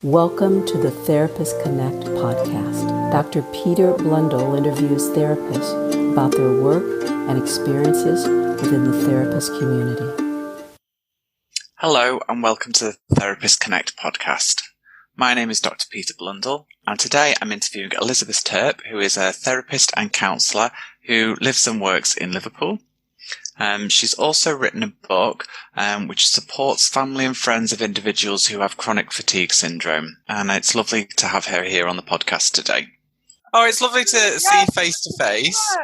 Welcome to the Therapist Connect podcast. Dr. Peter Blundell interviews therapists about their work and experiences within the therapist community. Hello and welcome to the Therapist Connect podcast. My name is Dr. Peter Blundell and today I'm interviewing Elizabeth Turp, who is a therapist and counsellor who lives and works in Liverpool. She's also written a book which supports family and friends of individuals who have chronic fatigue syndrome, and it's lovely to have her here on the podcast today. Oh, it's lovely to see you face to face.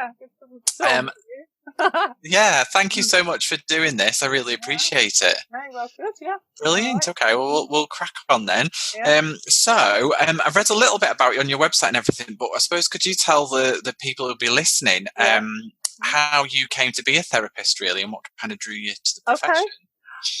Yeah, thank you so much for doing this. I really appreciate it. Very well, good, yeah. Brilliant. Okay, well, we'll crack on then. Yeah. I've read a little bit about you on your website and everything, but I suppose could you tell the people who'll be listening how you came to be a therapist, really, and what kind of drew you to the profession? Okay.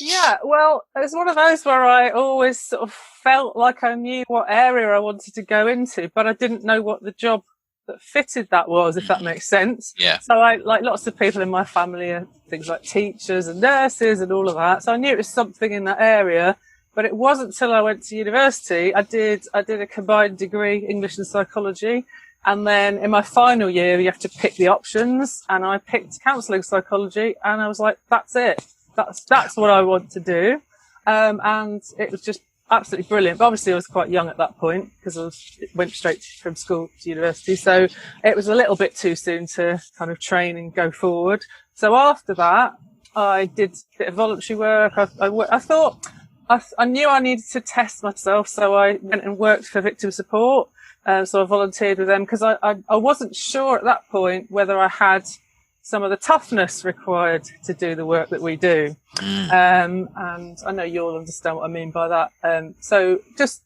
Yeah, well, it was one of those where I always sort of felt like I knew what area I wanted to go into, but I didn't know what the job that fitted that was, if that makes sense. Yeah. So I, like lots of people in my family, are things like teachers and nurses and all of that. So I knew it was something in that area, but it wasn't till I went to university. I did a combined degree, English and psychology. And then in my final year, you have to pick the options, and I picked counselling psychology, and I was like, that's it. That's what I want to do. And it was just absolutely brilliant. But obviously I was quite young at that point because I went straight from school to university. So it was a little bit too soon to kind of train and go forward. So after that, I did a bit of voluntary work. I thought I knew I needed to test myself. So I went and worked for victim support. So I volunteered with them because I wasn't sure at that point whether I had some of the toughness required to do the work that we do. And I know you'll understand what I mean by that. So just,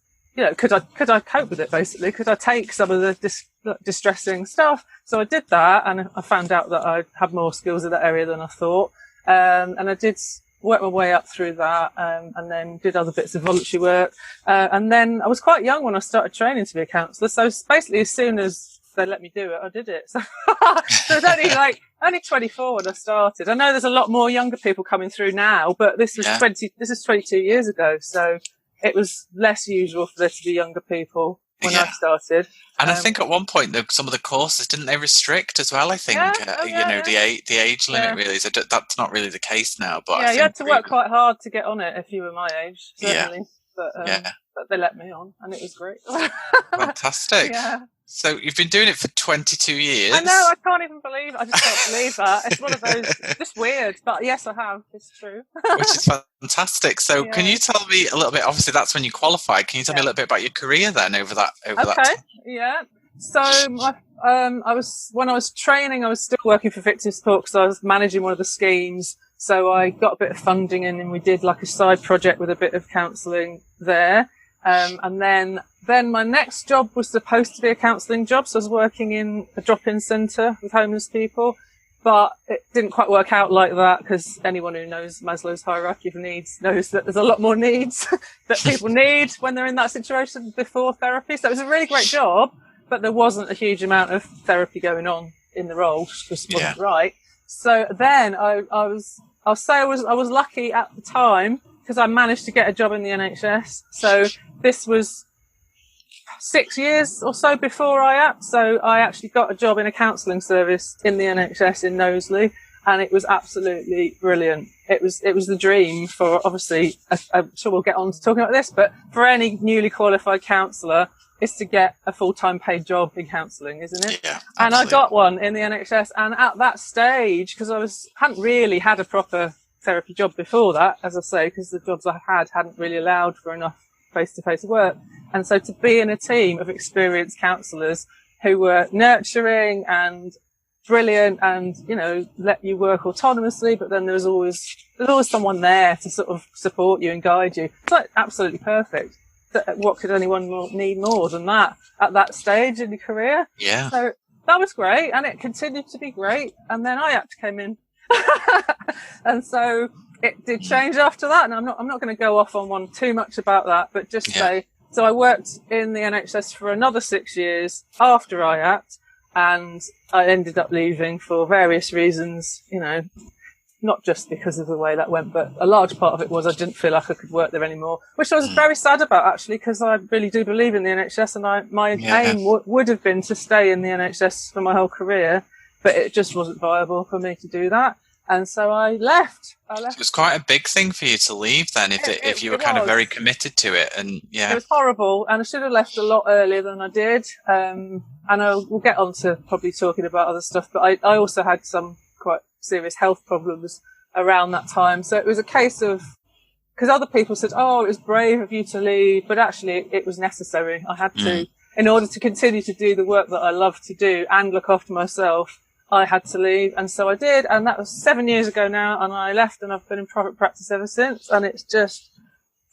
could I cope with it basically? Could I take some of the distressing stuff? So I did that, and I found out that I had more skills in that area than I thought. And I did work my way up through that, and then did other bits of voluntary work. And then I was quite young when I started training to be a counsellor. So basically as soon as they let me do it, I did it. So, so it was only 24 when I started. I know there's a lot more younger people coming through now, but this was 22 years ago. So it was less usual for there to be younger people when I started. And I think at one point, some of the courses, didn't they restrict as well? I think, the age limit really. So that's not really the case now. But yeah, you had to work quite hard to get on it if you were my age, certainly. Yeah. But they let me on, and it was great. Fantastic. Yeah. So you've been doing it for 22 years. I know, I can't even believe it. I just can't believe that. It's one of those, just weird, but yes, I have. It's true. Which is fantastic. So can you tell me a little bit, obviously that's when you qualified, can you tell me a little bit about your career then over that time? Yeah. So when I was training, I was still working for victim support because I was managing one of the schemes. So I got a bit of funding in, and we did like a side project with a bit of counselling there. And then my next job was supposed to be a counselling job. So I was working in a drop-in centre with homeless people, but it didn't quite work out like that because anyone who knows Maslow's hierarchy of needs knows that there's a lot more needs that people need when they're in that situation before therapy. So it was a really great job, but there wasn't a huge amount of therapy going on in the role, which just wasn't right. So then I'll say I was lucky at the time because I managed to get a job in the NHS. So this was 6 years or so before IAP. So I actually got a job in a counselling service in the NHS in Knowsley, and it was absolutely brilliant. It was the dream for, obviously, I'm sure we'll get on to talking about this, but for any newly qualified counsellor, is to get a full-time paid job in counselling, isn't it? Yeah, absolutely. And I got one in the NHS, and at that stage, because hadn't really had a proper therapy job before that, as I say, because the jobs I hadn't really allowed for enough face-to-face work. And so to be in a team of experienced counsellors who were nurturing and brilliant and, let you work autonomously, but then there's always someone there to sort of support you and guide you. It's like absolutely perfect. What could anyone need more than that at that stage in your career? Yeah. So that was great, and it continued to be great. And then IAPT came in. And so it did change after that, and I'm not going to go off on one too much about that, but just say, so I worked in the NHS for another 6 years after IAPT, and I ended up leaving for various reasons, not just because of the way that went, but a large part of it was I didn't feel like I could work there anymore, which I was very sad about, actually, because I really do believe in the NHS, and my aim would have been to stay in the NHS for my whole career, but it just wasn't viable for me to do that. And so I left. It was quite a big thing for you to leave then, if you were kind of very committed to it. And yeah, it was horrible, and I should have left a lot earlier than I did. And we'll get on to probably talking about other stuff, but I also had some quite serious health problems around that time. So it was a case of, because other people said, oh, it was brave of you to leave, but actually it was necessary. I had to, in order to continue to do the work that I love to do and look after myself, I had to leave, and so I did, and that was 7 years ago now, and I left, and I've been in private practice ever since, and it's just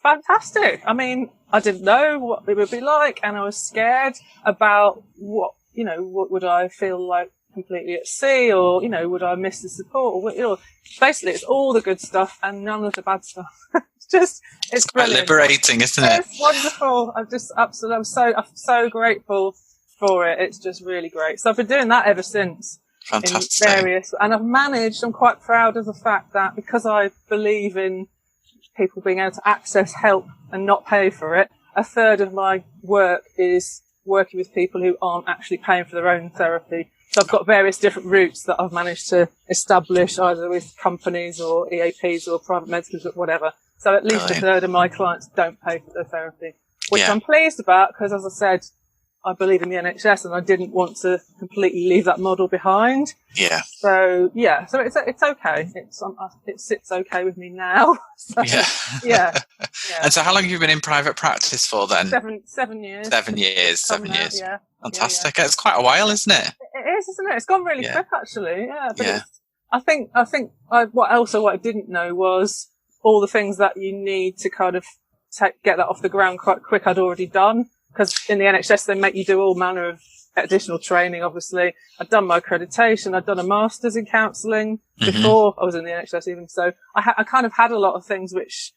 fantastic. I mean, I didn't know what it would be like, and I was scared about what would I feel like completely at sea, or, would I miss the support, or, basically it's all the good stuff and none of the bad stuff. It's brilliant. Quite liberating, isn't it? It's wonderful. I'm so grateful for it. It's just really great. So I've been doing that ever since. Fantastic. And I'm quite proud of the fact that because I believe in people being able to access help and not pay for it, a third of my work is working with people who aren't actually paying for their own therapy. So I've got various different routes that I've managed to establish, either with companies or EAPs or private medical schools, whatever. So at least a third of my clients don't pay for their therapy, which I'm pleased about, because, as I said, I believe in the NHS, and I didn't want to completely leave that model behind. Yeah. So it's okay. It sits okay with me now. So, yeah. And so, how long have you been in private practice for then? 7 years. 7 years. 7 years. Yeah. Fantastic. Yeah. It's quite a while, isn't it? It is, isn't it? It's gone really quick, actually. Yeah. But I think what I didn't know was all the things that you need to kind of get that off the ground quite quick. I'd already done. Because in the NHS, they make you do all manner of additional training, obviously. I'd done my accreditation. I'd done a master's in counselling before I was in the NHS even. So I kind of had a lot of things which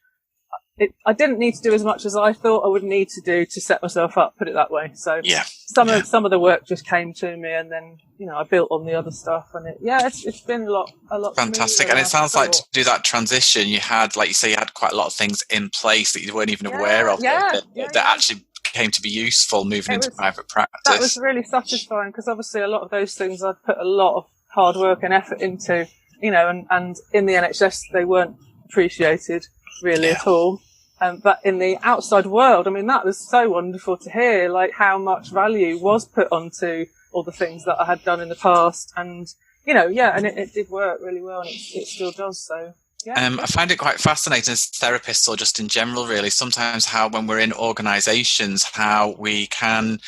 I didn't need to do as much as I thought I would need to do to set myself up, put it that way. So some of the work just came to me, and then, I built on the other stuff, and it's been a lot fantastic. And it sounds like to do that transition, you had, like you say, you had quite a lot of things in place that you weren't even aware of that actually came to be useful moving into private practice. That was really satisfying, because obviously a lot of those things I'd put a lot of hard work and effort into, and in the NHS they weren't appreciated really at all. But in the outside world, I mean, that was so wonderful to hear, like how much value was put onto all the things that I had done in the past, and and it did work really well, and it still does. So. I find it quite fascinating as therapists, or just in general, really, sometimes how when we're in organisations, how we can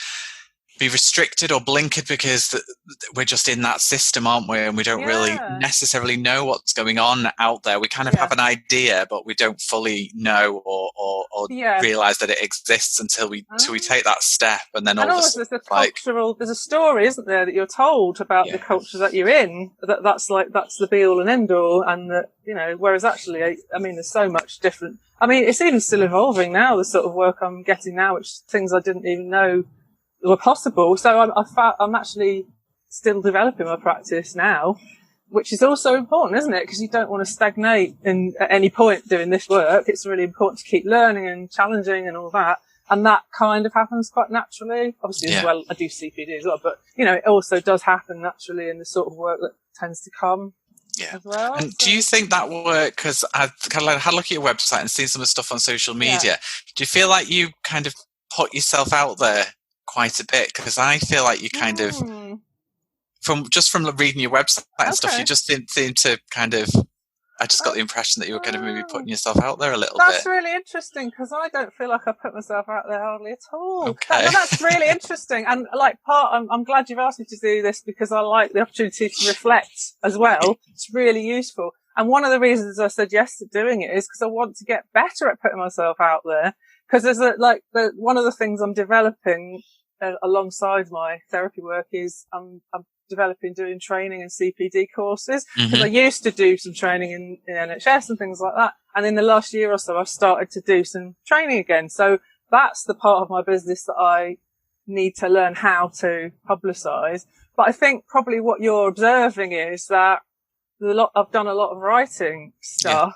be restricted or blinkered because we're just in that system, aren't we? And we don't really necessarily know what's going on out there. We kind of have an idea, but we don't fully know or realise that it exists until we take that step. And then all of a sudden, there's a story, isn't there, that you're told about the culture that you're in, that's the be all and end all. And that, whereas actually, I mean, there's so much different. I mean, it's even still evolving now, the sort of work I'm getting now, which things I didn't even know were possible. So I'm actually still developing my practice now, which is also important, isn't it? Because you don't want to stagnate at any point doing this work. It's really important to keep learning and challenging and all that. And that kind of happens quite naturally. Obviously, as well, I do CPD as well, but, it also does happen naturally in the sort of work that tends to come as well. And do you think that work, because I've kind of had a look at your website and seen some of the stuff on social media, do you feel like you kind of put yourself out there quite a bit? Because I feel like you kind of, from reading your website and stuff, you just didn't seem to kind of, I just got the impression that you were kind of maybe putting yourself out there a little bit. That's really interesting, because I don't feel like I put myself out there hardly at all. Okay. That's really interesting. And I'm glad you've asked me to do this, because I like the opportunity to reflect as well. It's really useful. And one of the reasons I said yes to doing it is because I want to get better at putting myself out there. Because there's one of the things I'm developing alongside my therapy work is I'm developing doing training and CPD courses, because I used to do some training in NHS and things like that, and in the last year or so I've started to do some training again. So that's the part of my business that I need to learn how to publicise. But I think probably what you're observing is that I've done a lot of writing stuff,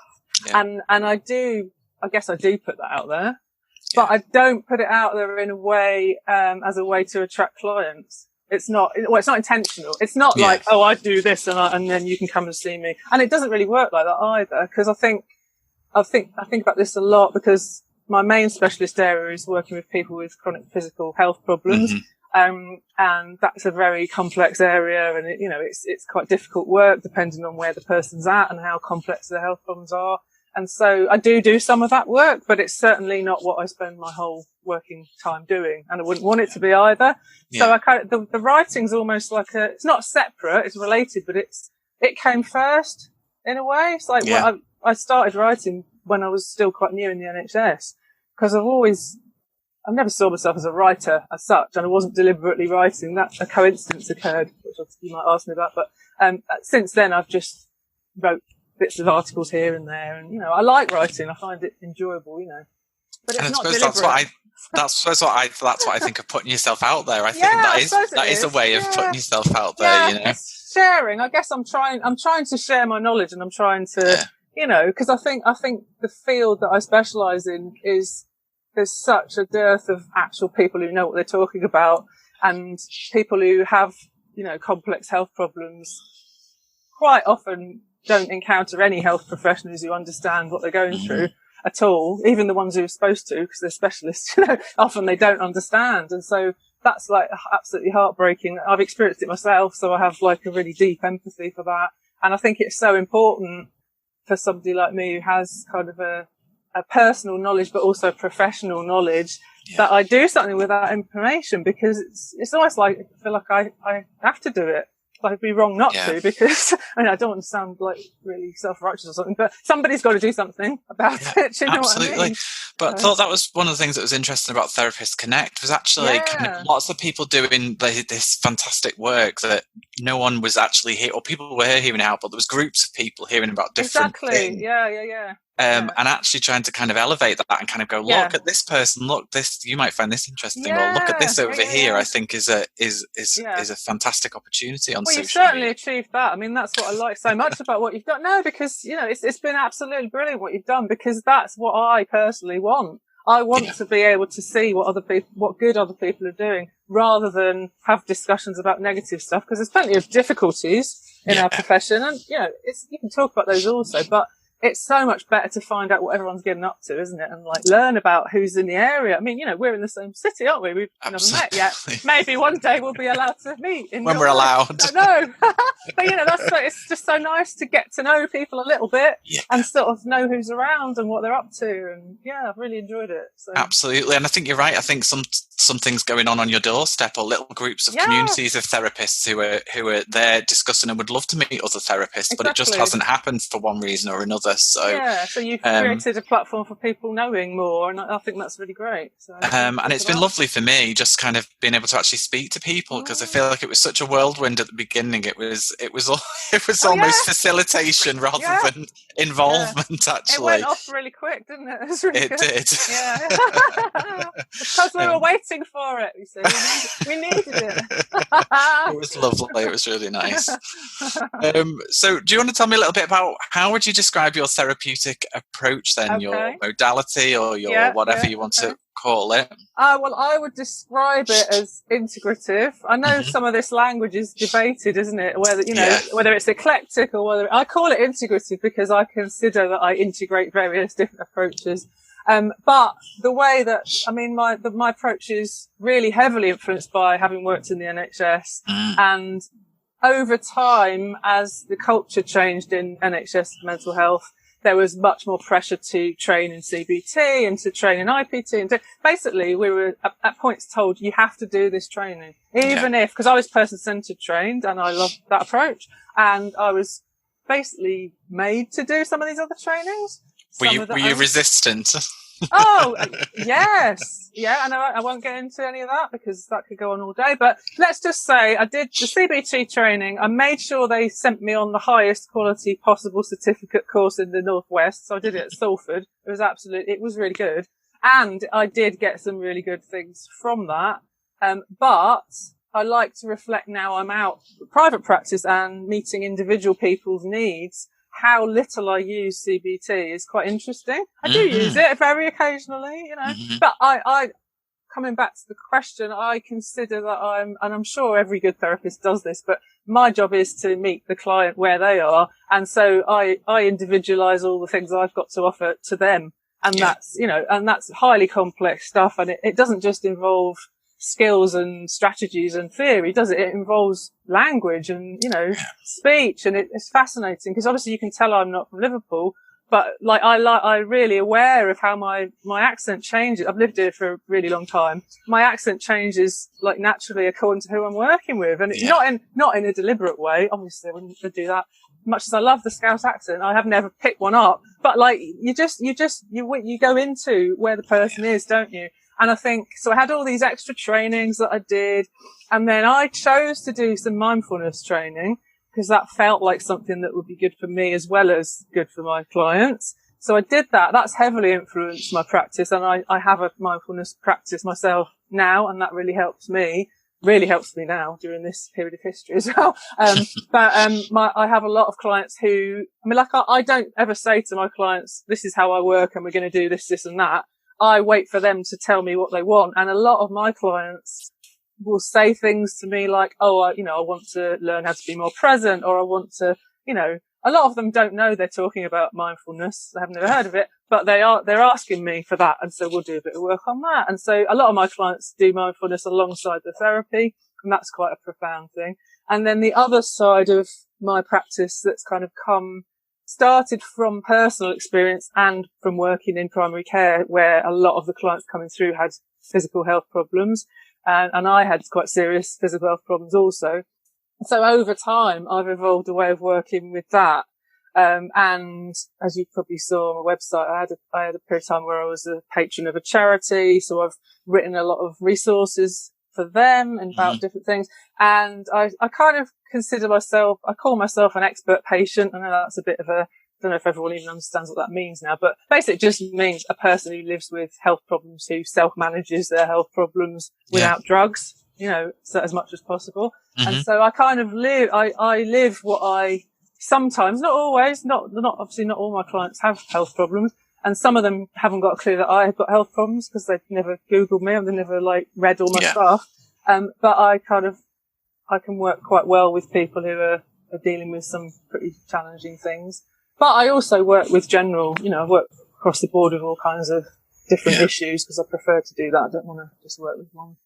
and I guess I do put that out there, but I don't put it out there in a way, as a way to attract clients. It's not intentional. It's not like, oh, I do this and then you can come and see me. And it doesn't really work like that either, because I think about this a lot, because my main specialist area is working with people with chronic physical health problems. And that's a very complex area, and it's quite difficult work depending on where the person's at and how complex their health problems are. And so I do some of that work, but it's certainly not what I spend my whole working time doing, and I wouldn't want it to be either. So the writing's almost like it's not separate, it's related, but it came first in a way. It's like, well, I started writing when I was still quite new in the NHS, because I never saw myself as a writer as such, and I wasn't deliberately writing. That a coincidence occurred, which you might ask me about. But since then, I've just wrote bits of articles here and there, and I like writing. I find it enjoyable, But it's not deliberate. That's what I think of putting yourself out there. I think that is a way of putting yourself out there. It's sharing. I guess I'm trying to share my knowledge, and I'm trying to, because I think the field that I specialise in there's such a dearth of actual people who know what they're talking about, and people who have, complex health problems quite often don't encounter any health professionals who understand what they're going through at all. Even the ones who are supposed to, because they're specialists, often they don't understand. And so that's like absolutely heartbreaking. I've experienced it myself, so I have like a really deep empathy for that. And I think it's so important for somebody like me who has kind of a personal knowledge, but also professional knowledge, that I do something with that information, because it's almost like I feel like I have to do it. I'd be wrong not to, because I don't want to sound like really self-righteous or something, but somebody's got to do something about it. You know absolutely. What I mean? But I thought that was one of the things that was interesting about Therapists Connect, was actually kind of lots of people doing this fantastic work that no one was actually here, or people were hearing out, but there was groups of people hearing about different things. And actually trying to kind of elevate that and kind of go, look at this person, look, this, you might find this interesting, or look at this over here. I think is a fantastic opportunity on social media. You've certainly achieved that. I mean, that's what I like so much about what you've done. No, because it's been absolutely brilliant what you've done, because that's what I personally want. I want to be able to see what good other people are doing, rather than have discussions about negative stuff, because there's plenty of difficulties in our profession, and you can talk about those also, but it's so much better to find out what everyone's getting up to, isn't it? And like learn about who's in the area. I mean, we're in the same city, aren't we? We've never met yet. Maybe one day we'll be allowed to meet. When we're allowed. I know. But it's just so nice to get to know people a little bit and sort of know who's around and what they're up to. And I've really enjoyed it. So. Absolutely. And I think you're right. I think something's going on your doorstep, or little groups of communities of therapists who are there discussing and would love to meet other therapists, but it just hasn't happened for one reason or another. So you've created a platform for people knowing more, and I think that's really great. So, and it's been lovely for me just kind of being able to actually speak to people, because I feel like it was such a whirlwind at the beginning. It was almost facilitation rather than involvement. Actually, it went off really quick, didn't it? It was really good. Did. Yeah, because we were waiting for it. You see, we needed it. It was lovely. It was really nice. So, do you want to tell me a little bit about how would you describe your therapeutic approach then, your modality, or your whatever you want to call it? Well, I would describe it as integrative. I know some of this language is debated, isn't it? Whether, whether it's eclectic or whether I call it integrative, because I consider that I integrate various different approaches. But the way that, my approach is really heavily influenced by having worked in the NHS, and over time, as the culture changed in NHS mental health, there was much more pressure to train in CBT and to train in IPT. And basically, we were at points told, you have to do this training, even if, because I was person-centered trained and I loved that approach. And I was basically made to do some of these other trainings. Were you resistant? Oh, yes. Yeah, I won't get into any of that because that could go on all day. But let's just say I did the CBT training. I made sure they sent me on the highest quality possible certificate course in the Northwest. So I did it at Salford. It was really good. And I did get some really good things from that. But I like to reflect now I'm out of private practice and meeting individual people's needs. How little I use CBT is quite interesting. I do use it very occasionally, but I coming back to the question, I consider that and I'm sure every good therapist does this, but my job is to meet the client where they are. And so I individualize all the things I've got to offer to them. And that's, and that's highly complex stuff. And it doesn't just involve skills and strategies and theory, does it? It involves language and, speech. And it's fascinating because obviously you can tell I'm not from Liverpool, but I'm really aware of how my accent changes. I've lived here for a really long time. My accent changes like naturally according to who I'm working with. And it's not in a deliberate way. Obviously I wouldn't do that. Much as I love the Scouse accent, I have never picked one up. But like, you go into where the person is, don't you? And I think, so I had all these extra trainings that I did. And then I chose to do some mindfulness training because that felt like something that would be good for me as well as good for my clients. So I did that. That's heavily influenced my practice. And I have a mindfulness practice myself now. And that really helps me now during this period of history as well. I have a lot of clients who, I don't ever say to my clients, this is how I work and we're going to do this, this and that. I wait for them to tell me what they want. And a lot of my clients will say things to me like, I want to learn how to be more present, or I want to, a lot of them don't know they're talking about mindfulness. They haven't ever heard of it, but they're asking me for that. And so we'll do a bit of work on that. And so a lot of my clients do mindfulness alongside the therapy, and that's quite a profound thing. And then the other side of my practice that's kind of started from personal experience and from working in primary care, where a lot of the clients coming through had physical health problems. And I had quite serious physical health problems also. So over time, I've evolved a way of working with that. And as you probably saw on my website, I had a period of time where I was a patron of a charity. So I've written a lot of resources for them and about different things. And I kind of I call myself an expert patient. I know that's a bit of I don't know if everyone even understands what that means now, but basically it just means a person who lives with health problems, who self-manages their health problems without drugs, so as much as possible. And so I kind of I live what I sometimes, not always, obviously not all my clients have health problems. And some of them haven't got a clue that I have got health problems because they've never Googled me and they've never read all my stuff. But I can work quite well with people who are dealing with some pretty challenging things. But I also work with general, I work across the board with all kinds of different issues because I prefer to do that. I don't want to just work with one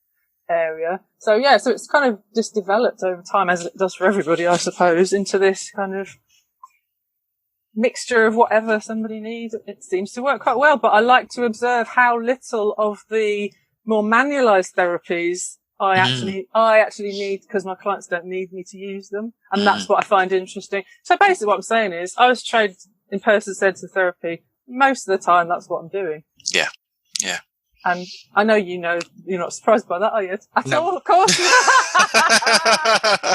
area. So so it's kind of just developed over time, as it does for everybody, I suppose, into this kind of mixture of whatever somebody needs. It seems to work quite well, but I like to observe how little of the more manualized therapies I actually need, because my clients don't need me to use them. And that's what I find interesting. So basically what I'm saying is I was trained in person-centered therapy. Most of the time, that's what I'm doing. Yeah. Yeah. And I know you're not surprised by that, are you? At all, of course.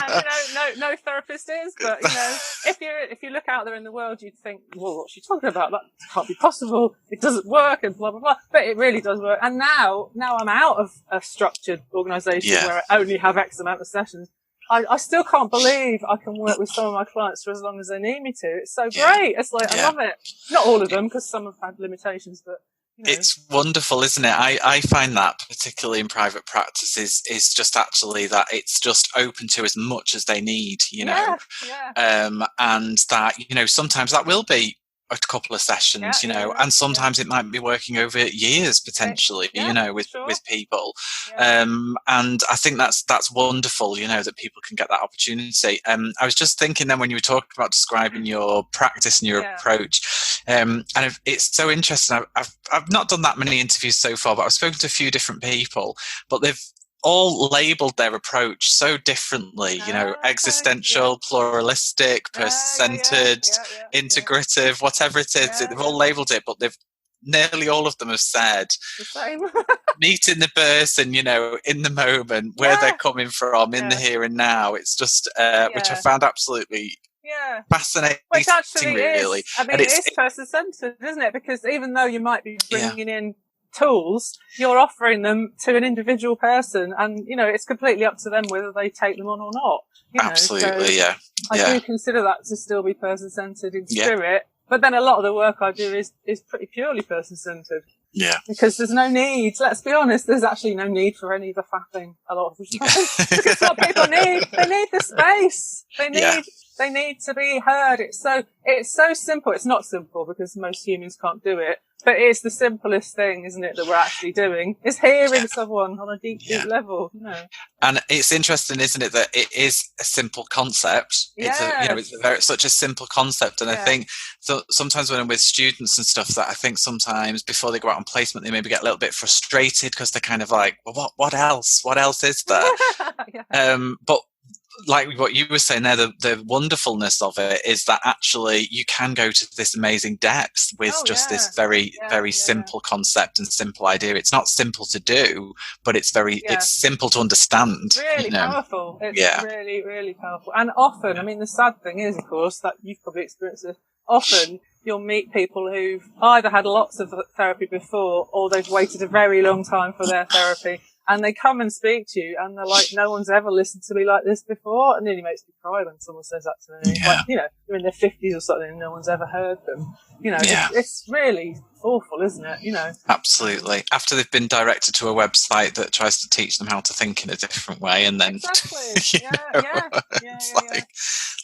And, no therapist is, but if you look out there in the world, you'd think, well, what's she talking about? That can't be possible. It doesn't work, and blah blah blah. But it really does work. And now I'm out of a structured organisation where I only have X amount of sessions. I still can't believe I can work with some of my clients for as long as they need me to. It's so great. It's like I love it. Not all of them, because some have had limitations, but. It's wonderful, isn't it? I find that particularly in private practice is just actually that it's just open to as much as they need, and that, sometimes that will be a couple of sessions, and sometimes it might be working over years potentially, with people. And I think that's wonderful, that people can get that opportunity. I was just thinking then when you were talking about describing your practice and your approach, and it's so interesting. I've not done that many interviews so far, but I've spoken to a few different people, but they've all labelled their approach so differently, existential, pluralistic, person-centred, integrative, whatever it is. They've all labelled it, but nearly all of them have said the same. meeting the person, in the moment, where they're coming from, in the here and now. It's just, which I found absolutely fascinating. Which actually really. It is person-centred, isn't it? Because even though you might be bringing in tools, you're offering them to an individual person, and it's completely up to them whether they take them on or not. Absolutely, so I do consider that to still be person-centered in spirit, but then a lot of the work I do is pretty purely person-centered. Yeah. Because there's no need, let's be honest, there's actually no need for any of the faffing a lot of the time. Because what people need, they need the space. They need to be heard. It's so simple. It's not simple because most humans can't do it, but it's the simplest thing, isn't it, that we're actually doing, is hearing someone on a deep level, And it's interesting, isn't it, that it is a simple concept. It's such a simple concept. And I think so sometimes when I'm with students and stuff, that I think sometimes before they go out on placement, they maybe get a little bit frustrated because they're kind of like, well, what else? What else is there? But like what you were saying there, the wonderfulness of it is that actually you can go to this amazing depth with this very simple concept and simple idea. It's not simple to do, but it's it's simple to understand. Really powerful. It's really, really powerful. And often, I mean, the sad thing is, of course, that you've probably experienced it. Often you'll meet people who've either had lots of therapy before or they've waited a very long time for their therapy. And they come and speak to you, and they're like, "No one's ever listened to me like this before." And it nearly makes me cry when someone says that to me. Like, they're in their 50s or something, and no one's ever heard them. It's really awful, isn't it? Absolutely. After they've been directed to a website that tries to teach them how to think in a different way, and then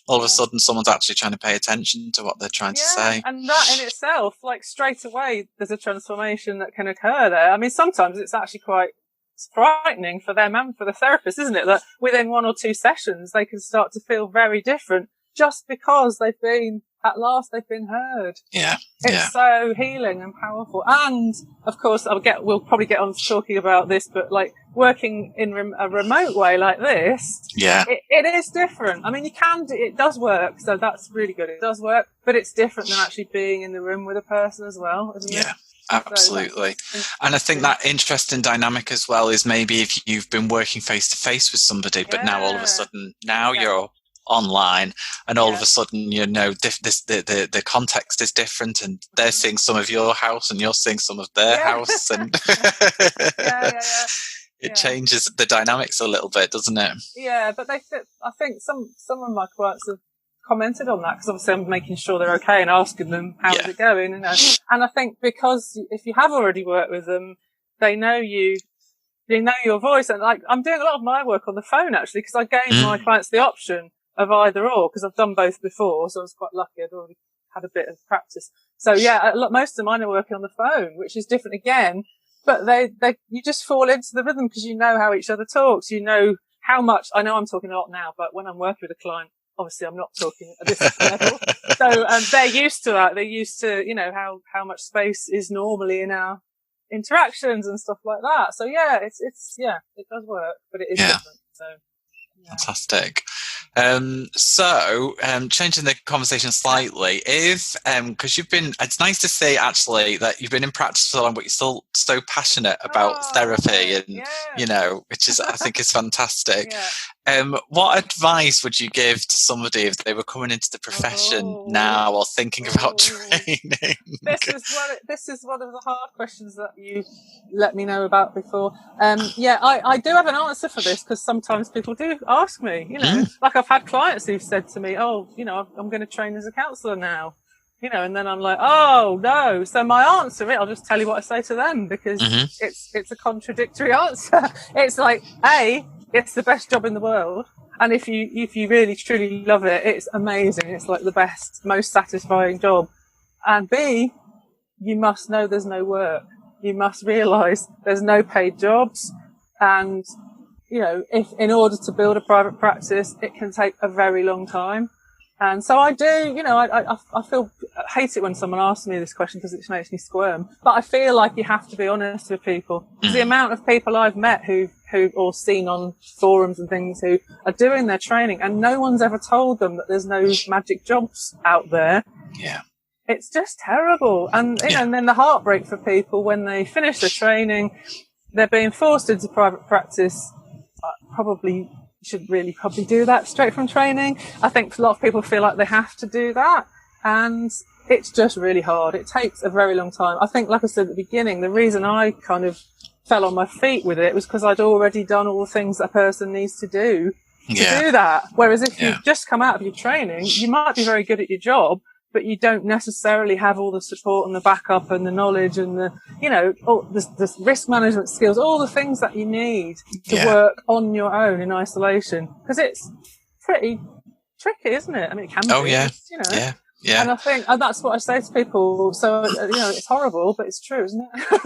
all of a sudden, someone's actually trying to pay attention to what they're trying to say. And that in itself, like straight away, there's a transformation that can occur there. I mean, sometimes it's actually quite frightening for them and for the therapist, isn't it, that within 1 or 2 sessions they can start to feel very different just because they've been heard. It's so healing and powerful. And of course we'll probably get on to talking about this, but like working in a remote way like this, it is different. I mean, it does work, so that's really good. It does work, but it's different than actually being in the room with a person as well, isn't it? Absolutely. And I think that interesting dynamic as well is maybe if you've been working face to face with somebody, but now all of a sudden you're online, and all of a sudden the context is different, and they're seeing some of your house and you're seeing some of their house, and it changes the dynamics a little bit, doesn't it? Yeah, but I think some of my clients have commented on that, because obviously I'm making sure they're okay and asking them how's it going, and I think because if you have already worked with them, they know your voice, and like I'm doing a lot of my work on the phone actually, because I gave my clients the option of either or, because I've done both before, so I was quite lucky. I'd already had a bit of practice, so most of mine are working on the phone, which is different again, but you just fall into the rhythm because you know how each other talks, you know how much. I know I'm talking a lot now, but when I'm working with a client, obviously I'm not talking at this level. So they're used to that. They're used to, how much space is normally in our interactions and stuff like that. So it does work, but it is different. So fantastic. Changing the conversation slightly, because it's nice to see actually that you've been in practice for so long, but you're still so passionate about therapy, and which is I think is fantastic. What advice would you give to somebody if they were coming into the profession now or thinking about training? This is one of the hard questions that you let me know about before. I do have an answer for this, because sometimes people do ask me, like I've had clients who've said to me, I'm going to train as a counsellor now, and then I'm like, oh no. So my answer, I'll just tell you what I say to them, because it's a contradictory answer. It's like, A, it's the best job in the world, and if you really truly love it, it's amazing. It's like the best, most satisfying job. And B, you must know there's no work. You must realise there's no paid jobs, and if in order to build a private practice, it can take a very long time. And so I do, I hate it when someone asks me this question, because it makes me squirm. But I feel like you have to be honest with people. The amount of people I've met who or seen on forums and things who are doing their training, and no one's ever told them that there's no magic jobs out there. Yeah. It's just terrible. And, and then the heartbreak for people when they finish their training, they're being forced into private practice. Probably should really do that straight from training. I think a lot of people feel like they have to do that. And it's just really hard. It takes a very long time. I think, like I said at the beginning, the reason I kind of fell on my feet with it was because I'd already done all the things that a person needs to do do that. Whereas if you've just come out of your training, you might be very good at your job, but you don't necessarily have all the support and the backup and the knowledge and the, you know, all the risk management skills, all the things that you need to work on your own in isolation. Because it's pretty tricky, isn't it? I mean, it can be. You know. Yeah. And I think that's what I say to people. So, you know, it's horrible, but it's true, isn't it?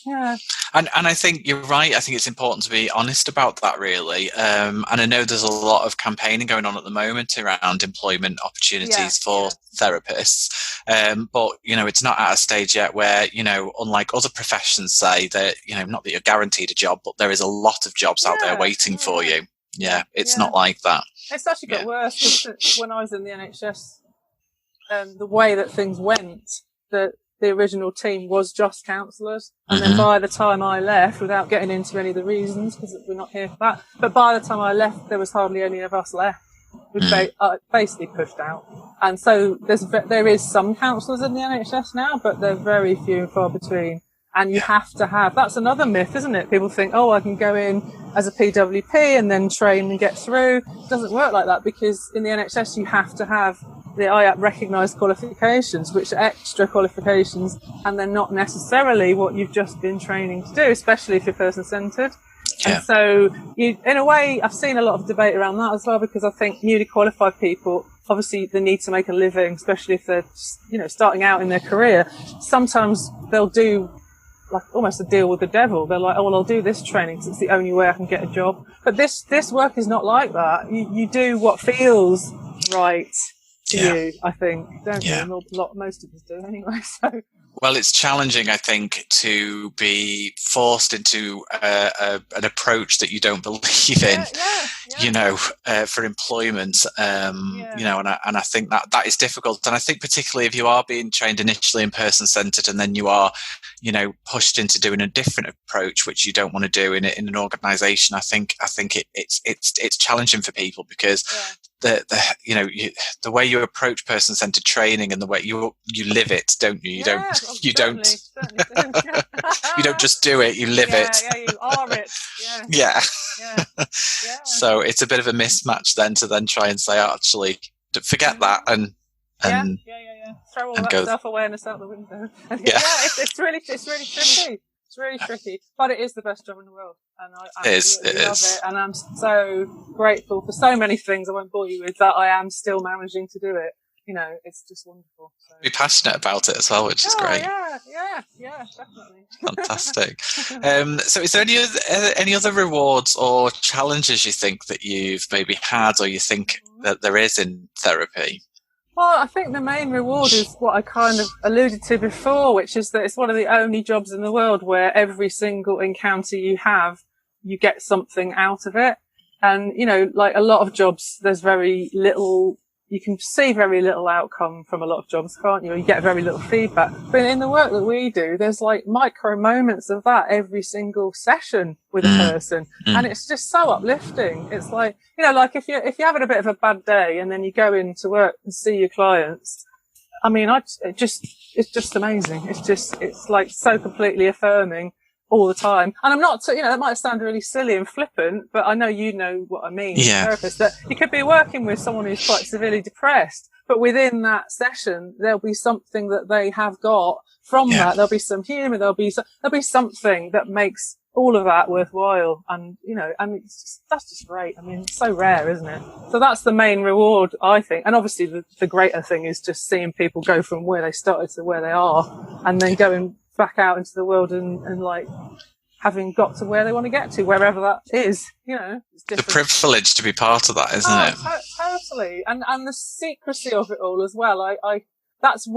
Yeah. And I think you're right. I think it's important to be honest about that, really. And I know there's a lot of campaigning going on at the moment around employment opportunities for therapists. But, you know, it's not at a stage yet where, you know, unlike other professions say that, you know, not that you're guaranteed a job, but there is a lot of jobs out there waiting for you. Yeah, it's not like that. It's actually got worse because when I was in the NHS, the way that things went, the original team was just counsellors. And then by the time I left, without getting into any of the reasons, because we're not here for that, but by the time I left, there was hardly any of us left. We basically pushed out. And so there is some counsellors in the NHS now, but they're very few and far between. And you have to have, that's another myth, isn't it? People think, oh, I can go in as a PWP and then train and get through. It doesn't work like that, because in the NHS you have to have the IAP recognised qualifications, which are extra qualifications, and they're not necessarily what you've just been training to do, especially if you're person-centred. And so, in a way, I've seen a lot of debate around that as well, because I think newly qualified people, obviously they need to make a living, especially if they're, you know, starting out in their career. Sometimes they'll do like almost a deal with the devil. They're like, oh, well, I'll do this training because it's the only way I can get a job. But this work is not like that. You do what feels right to you, I think, don't you? Most of us do anyway. So. Well, it's challenging, I think, to be forced into an approach that you don't believe in, you know, for employment, you know, and I think that is difficult. And I think particularly if you are being trained initially in person-centred and then you are, you know, pushed into doing a different approach, which you don't want to do in an organisation, I think it's challenging for people, because the way you approach person-centred training and the way you live it, don't you? You don't you don't just do it, you live it. You are it. Yeah. So it's a bit of a mismatch then to then try and say, actually, forget that and throw all that self-awareness out the window. It's really tricky. It's really tricky, but it is the best job in the world, and I absolutely love it. And I'm so grateful for so many things I won't bore you with, that I am still managing to do it. You know, it's just wonderful. So. Be passionate about it as well, which is great. Yeah, definitely. Fantastic. So is there any other rewards or challenges you think that you've maybe had, or you think that there is in therapy? Well, I think the main reward is what I kind of alluded to before, which is that it's one of the only jobs in the world where every single encounter you have, you get something out of it. And, you know, like a lot of jobs, there's very little, you can see very little outcome from a lot of jobs, can't you? You get very little feedback. But in the work that we do, there's like micro moments of that every single session with a person. And it's just so uplifting. It's like, you know, like if you're having a bit of a bad day and then you go into work and see your clients, I mean, it's just amazing. It's like so completely affirming all the time. And I'm not, you know, that might sound really silly and flippant, but I know you know what I mean as a therapist, that you could be working with someone who's quite severely depressed, but within that session, there'll be something that they have got from that. There'll be some humour, there'll be something that makes all of that worthwhile. And, you know, and that's just great. I mean, it's so rare, isn't it? So that's the main reward, I think. And obviously the greater thing is just seeing people go from where they started to where they are, and then going back out into the world and like having got to where they want to get to, wherever that is, you know. It's different. The privilege to be part of that, isn't it? Totally. And the secrecy of it all as well. That's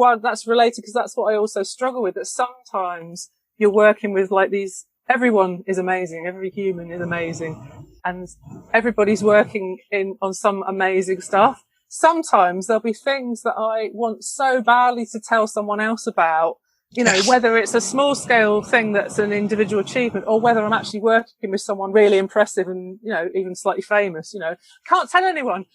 related, because that's what I also struggle with, that sometimes you're working with like these, everyone is amazing, every human is amazing, and everybody's working on some amazing stuff. Sometimes there'll be things that I want so badly to tell someone else about, You know, whether it's a small scale thing that's an individual achievement, or whether I'm actually working with someone really impressive and, you know, even slightly famous, you know, can't tell anyone.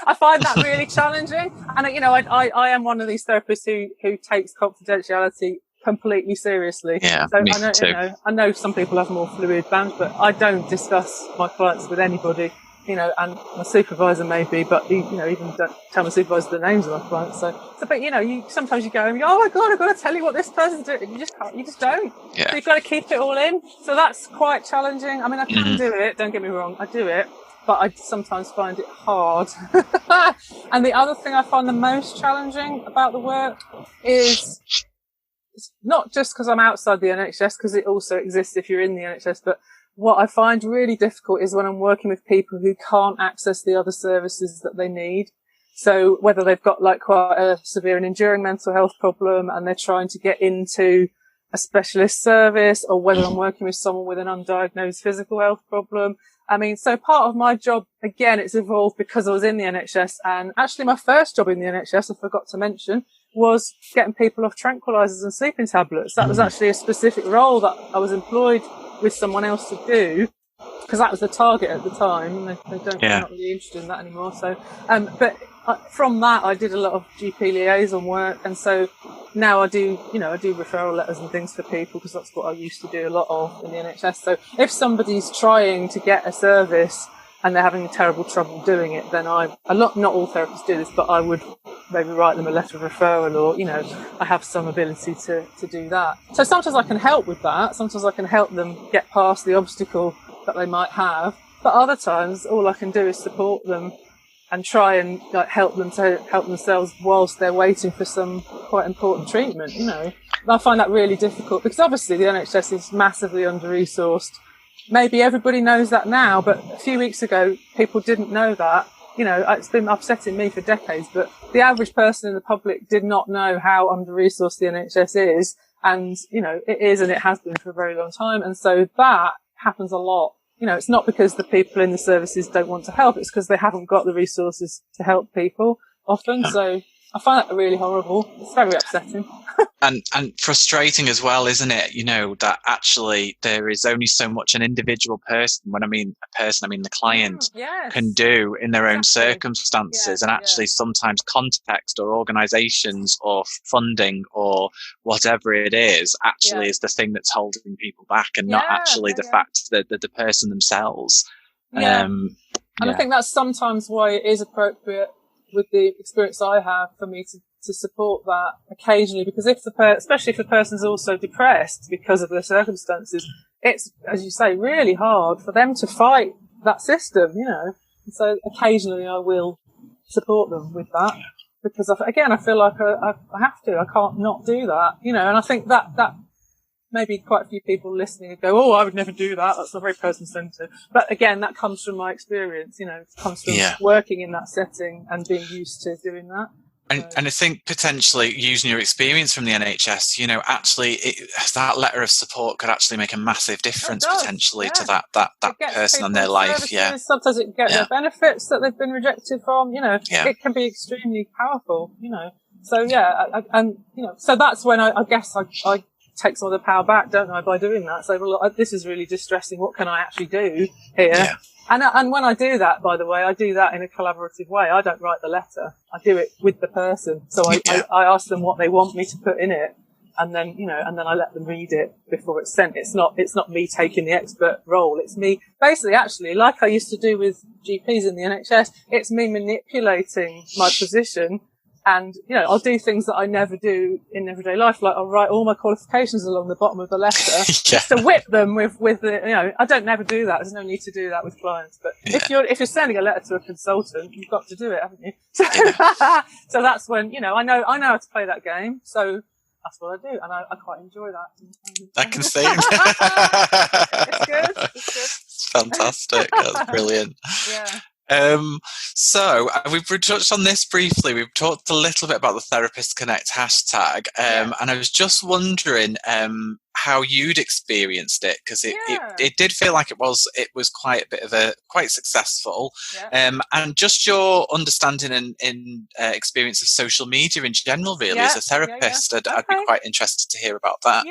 I find that really challenging. And, you know, I am one of these therapists who takes confidentiality completely seriously. Yeah, so me I know, too. you know, I know some people have more fluid bands, but I don't discuss my clients with anybody. You know, and my supervisor maybe, but you know, even don't tell my supervisor the names of my clients. So but you know, sometimes you go and you go, oh my God, I've got to tell you what this person's doing. You just can't, you just don't. Yeah. So you've got to keep it all in. So that's quite challenging. I mean, I can do it. Don't get me wrong, I do it, but I sometimes find it hard. And the other thing I find the most challenging about the work is it's not just because I'm outside the NHS, because it also exists if you're in the NHS, but what I find really difficult is when I'm working with people who can't access the other services that they need. So whether they've got like quite a severe and enduring mental health problem and they're trying to get into a specialist service, or whether I'm working with someone with an undiagnosed physical health problem. I mean, so part of my job, again, it's evolved because I was in the NHS, and actually my first job in the NHS, I forgot to mention, was getting people off tranquilizers and sleeping tablets. That was actually a specific role that I was employed with someone else to do, because that was the target at the time. They're not really interested in that anymore. So, but from that, I did a lot of GP liaison work, and so now I do referral letters and things for people, because that's what I used to do a lot of in the NHS. So if somebody's trying to get a service and they're having terrible trouble doing it, then not all therapists do this, but I would maybe write them a letter of referral, or, you know, I have some ability to do that. So sometimes I can help with that. Sometimes I can help them get past the obstacle that they might have. But other times, all I can do is support them and try and like help them to help themselves whilst they're waiting for some quite important treatment, you know. And I find that really difficult, because obviously the NHS is massively under-resourced. Maybe everybody knows that now, but a few weeks ago, people didn't know that. You know, it's been upsetting me for decades, but the average person in the public did not know how under-resourced the NHS is. And, you know, it is, and it has been for a very long time. And so that happens a lot. You know, it's not because the people in the services don't want to help, it's because they haven't got the resources to help people often. So I find that really horrible. It's very upsetting. And frustrating as well, isn't it? You know, that actually there is only so much an individual person, when I mean a person, I mean the client, can do in their own circumstances. And actually sometimes context or organisations or funding or whatever it is actually is the thing that's holding people back, and not actually the fact that the person themselves. And I think that's sometimes why it is appropriate, with the experience I have, for me to support that occasionally, because especially if the person's also depressed because of their circumstances, it's, as you say, really hard for them to fight that system, you know. And so occasionally I will support them with that, because I feel like I have to. I can't not do that, you know. And I think that maybe quite a few people listening would go, oh, I would never do that. That's not very person-centered. But again, that comes from my experience, you know, it comes from working in that setting and being used to doing that. And I think potentially using your experience from the NHS, you know, actually that letter of support could actually make a massive difference potentially to that person and their life. Services. Sometimes it can get their benefits that they've been rejected from, you know, it can be extremely powerful, you know. So and you know, so that's when I guess I take some of the power back, don't I, by doing that. So, well, this is really distressing. What can I actually do here? Yeah. And when I do that, by the way, I do that in a collaborative way. I don't write the letter. I do it with the person. So I ask them what they want me to put in it. And then, you know, and then I let them read it before it's sent. It's not me taking the expert role. It's me basically, actually, like I used to do with GPs in the NHS, it's me manipulating my position. And, you know, I'll do things that I never do in everyday life. Like I'll write all my qualifications along the bottom of the letter just to whip them with the, you know, I don't never do that. There's no need to do that with clients. But if you're sending a letter to a consultant, you've got to do it, haven't you? So, so that's when, you know, I know how to play that game. So that's what I do. And I quite enjoy that. I can see. It's good. It's fantastic. That's brilliant. Yeah. So we've touched on this briefly. We've talked a little bit about the Therapist Connect hashtag, and I was just wondering how you'd experienced it, because it did feel like it was quite a bit of quite successful. And just your understanding and experience of social media in general, really, as a therapist. I'd be quite interested to hear about that.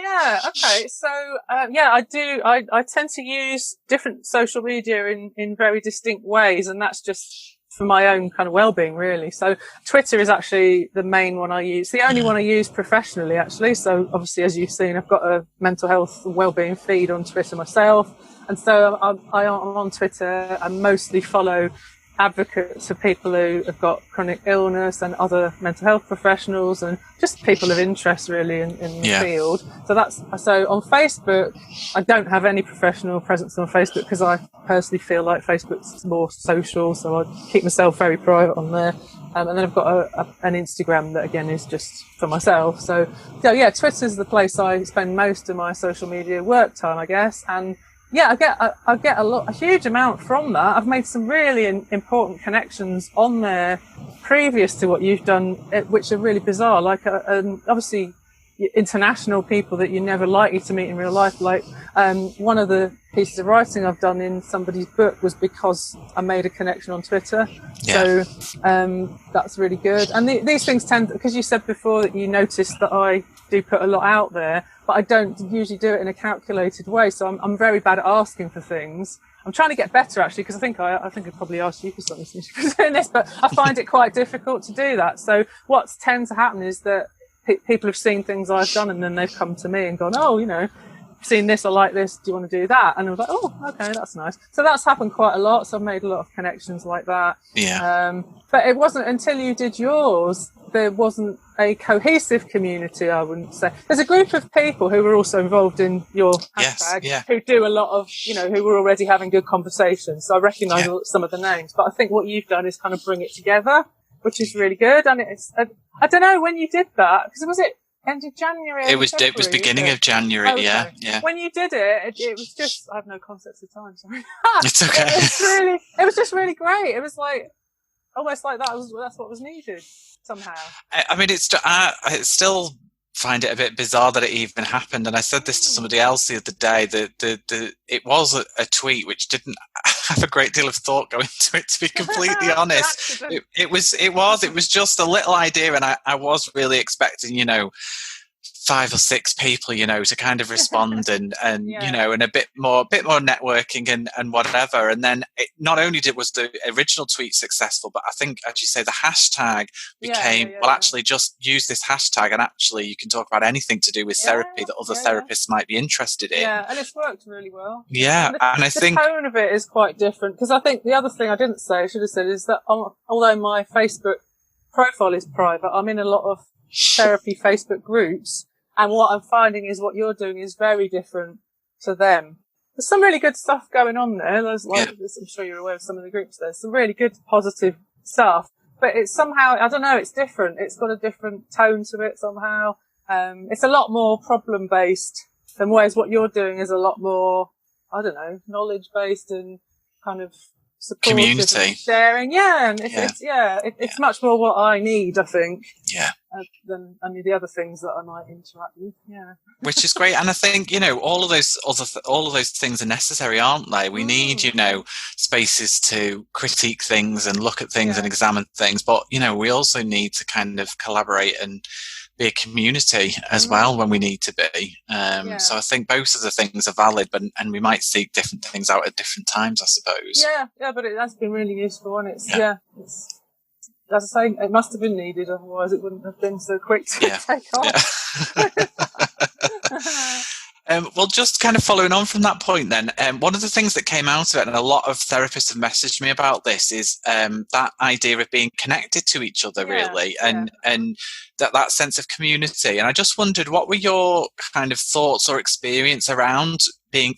Okay. So I tend to use different social media in very distinct ways, and that's just for my own kind of well-being, really. So Twitter is actually the main one I use, the only one I use professionally, actually. So obviously, as you've seen, I've got a mental health and well-being feed on Twitter myself, and so I'm on Twitter. I mostly follow advocates for people who have got chronic illness and other mental health professionals and just people of interest, really, in the field. So on Facebook, I don't have any professional presence on Facebook because I personally feel like Facebook's more social, so I keep myself very private on there. And then I've got an Instagram that, again, is just for myself. So yeah, Twitter's the place I spend most of my social media work time, I guess. And yeah, I get a huge amount from that. I've made some really important connections on there previous to what you've done, which are really bizarre. Like, obviously, international people that you're never likely to meet in real life. Like, one of the pieces of writing I've done in somebody's book was because I made a connection on Twitter. So that's really good. And these things tend, because you said before that you noticed that I do put a lot out there, but I don't usually do it in a calculated way. So I'm very bad at asking for things. I'm trying to get better, actually, because I think I probably asked you for something since you've been doing this, but I find it quite difficult to do that. So what tends to happen is that people have seen things I've done, and then they've come to me and gone, oh, seen this, I like this, do you want to do that? And I was like, oh, okay, that's nice. So that's happened quite a lot. So I've made a lot of connections like that. But it wasn't until you did yours, there wasn't a cohesive community, I wouldn't say. There's a group of people who were also involved in your hashtag, who do a lot of, who were already having good conversations. So I recognise some of the names, but I think what you've done is kind of bring it together, which is really good. And it's, I don't know when you did that, because was it end of January? It was beginning of January. Okay. Yeah. When you did it was just, I have no concept of time. Sorry. It's okay. It was just really great. It was like almost like that's what was needed somehow. I mean, I still find it a bit bizarre that it even happened. And I said this to somebody else the other day. It was a tweet which didn't have a great deal of thought going into it, to be completely honest. It was just a little idea, and I was really expecting, 5 or 6 people, to kind of respond and a bit more networking and whatever. And then not only was the original tweet successful, but I think, as you say, the hashtag became, actually just use this hashtag and actually you can talk about anything to do with therapy that other therapists might be interested in. Yeah, and it's worked really well. Yeah, and I think the tone of it is quite different, because I think the other thing I should have said, is that although my Facebook profile is private, I'm in a lot of therapy Facebook groups. And what I'm finding is what you're doing is very different to them. There's some really good stuff going on there. There's I'm sure you're aware of some of the groups. There's some really good positive stuff, but it's somehow, I don't know, it's different. It's got a different tone to it somehow. It's a lot more problem based, and whereas what you're doing is a lot more, I don't know, knowledge based and kind of supportive community and sharing. It's much more what I need, I think. Than any of the other things that I might interact with. Which is great. And I think, all of those things are necessary, aren't they? We need, spaces to critique things and look at things and examine things. But, we also need to kind of collaborate and be a community as well when we need to be. So I think both of the things are valid, and we might seek different things out at different times, I suppose. Yeah, but it has been really useful, and it's as I say, it must have been needed, otherwise it wouldn't have been so quick to take off. Well, just kind of following on from that point then, one of the things that came out of it, and a lot of therapists have messaged me about this, is that idea of being connected to each other, really, and that sense of community. And I just wondered, what were your kind of thoughts or experience around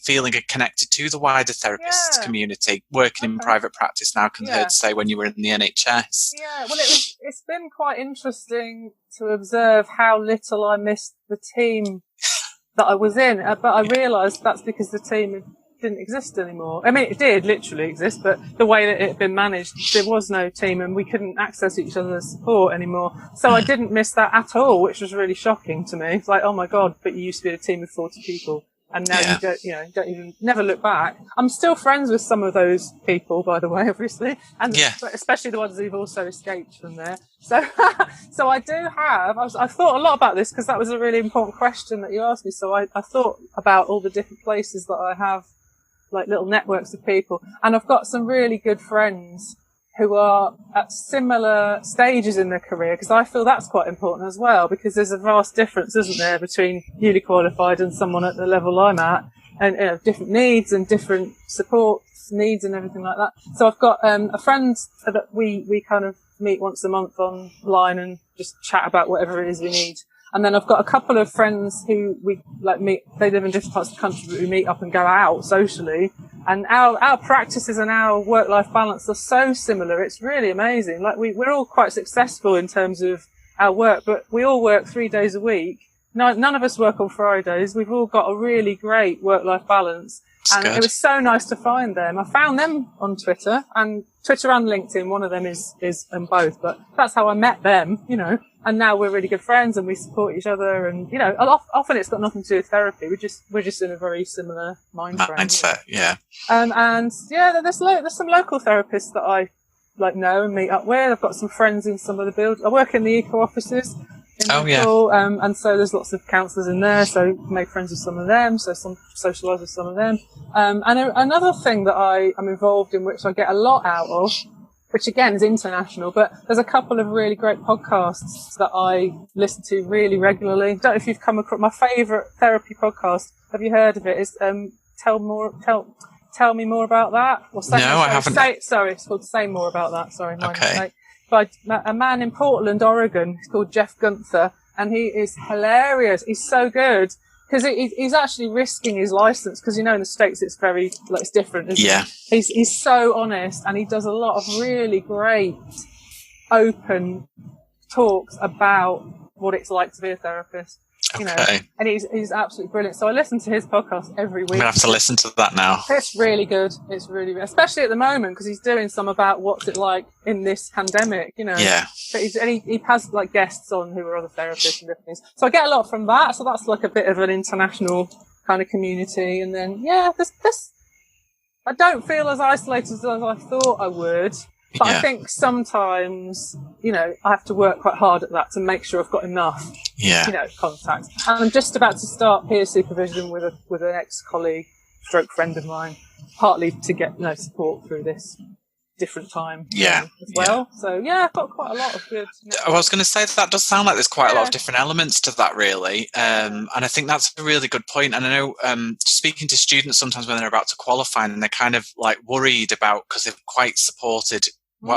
feeling connected to the wider therapist community, working in private practice now compared to, say, when you were in the NHS? Yeah, well, it's been quite interesting to observe how little I missed the team that I was in, but I realised that's because the team didn't exist anymore. I mean, it did literally exist, but the way that it had been managed, there was no team and we couldn't access each other's support anymore. So I didn't miss that at all, which was really shocking to me. It's like, oh my God, but you used to be a team of 40 people. And now don't even, never look back. I'm still friends with some of those people, by the way, obviously. And but especially the ones who've also escaped from there. So, so I do have, I thought a lot about this because that was a really important question that you asked me. So I thought about all the different places that I have, like little networks of people. And I've got some really good friends who are at similar stages in their career, because I feel that's quite important as well, because there's a vast difference, isn't there, between newly qualified and someone at the level I'm at, and different needs and different support needs and everything like that. So I've got a friend that we kind of meet once a month online and just chat about whatever it is we need. And then I've got a couple of friends who we like meet. They live in different parts of the country, but we meet up and go out socially. And our practices and our work-life balance are so similar. It's really amazing. Like we're all quite successful in terms of our work, but we all work 3 days a week. None of us work on Fridays. We've all got a really great work-life balance. And it was so nice to find them. I found them on Twitter and LinkedIn. One of them is both, but that's how I met them, you know. And now we're really good friends and we support each other. And, you know, often it's got nothing to do with therapy. We're just in a very similar mindset. Yeah. And yeah, there's some local therapists that I know and meet up with. I've got some friends in some of the buildings. I work in the eco offices. And so there's lots of counsellors in there, so made friends with some of them, so some socialise with some of them. And another thing that I am involved in, which I get a lot out of, which again is international, but there's a couple of really great podcasts that I listen to really regularly. I don't know if you've come across my favourite therapy podcast. Have you heard of it? It's Tell Me More About That. I haven't. It's called Say More About That. Sorry, my mistake. By a man in Portland, Oregon. He's called Jeff Gunther, and he is hilarious. He's so good because he's actually risking his license, because, you know, in the States it's very, it's different, isn't it? He's so honest, and he does a lot of really great open talks about what it's like to be a therapist. You know, and he's absolutely brilliant. So I listen to his podcast every week. I'm gonna have to listen to that now. It's really good. It's really good, especially at the moment, because he's doing some about what's it like in this pandemic. You know, But he has like guests on who are other therapists and different things. So I get a lot from that. So that's like a bit of an international kind of community. And then this I don't feel as isolated as I thought I would. But I think sometimes, you know, I have to work quite hard at that to make sure I've got enough, you know, contacts. And I'm just about to start peer supervision with an ex-colleague, stroke friend of mine, partly to get, you know, support through this different time as well. So I've got quite a lot of good. I was going to say that does sound like there's quite a lot of different elements to that, really. And I think that's a really good point. And I know speaking to students sometimes when they're about to qualify and they're kind of like worried about, because they've quite supported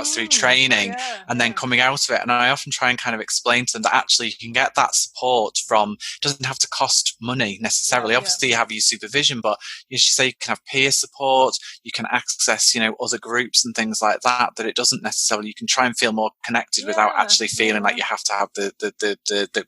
through training and then coming out of it. And I often try and kind of explain to them that actually you can get that support from, it doesn't have to cost money necessarily. Obviously you have your supervision, but as you say, you can have peer support, you can access, you know, other groups and things like that it doesn't necessarily, you can try and feel more connected without actually feeling like you have to have the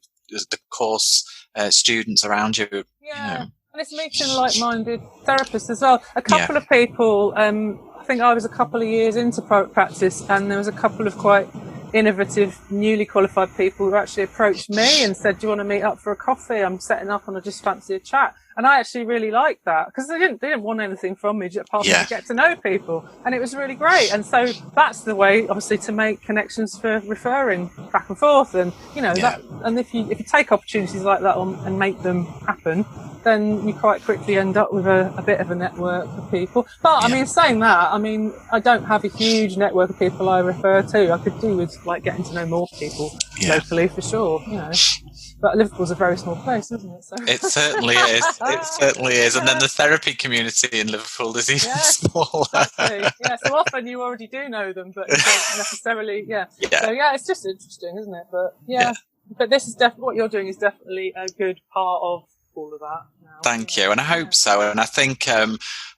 course students around you. You know. And it's meeting like-minded therapists as well. A couple of people, I think I was a couple of years into private practice, and there was a couple of quite innovative, newly qualified people who actually approached me and said, do you want to meet up for a coffee? I'm setting up and I just fancy a chat. And I actually really liked that, because they didn't want anything from me, just apart from to get to know people. And it was really great. And so that's the way, obviously, to make connections for referring back and forth. And, you know, and if you take opportunities like that on and make them happen, then you quite quickly end up with a bit of a network of people. But, I mean, saying that, I mean, I don't have a huge network of people I refer to. I could do with, like, getting to know more people locally, for sure, you know. But Liverpool's a very small place, isn't it? So. It certainly is. It certainly is. And then the therapy community in Liverpool is even smaller. Exactly. Yeah, so often you already do know them, but you don't necessarily, So, it's just interesting, isn't it? But, but this is definitely, what you're doing is definitely a good part of all of that now. Thank you. And I hope so. And I think,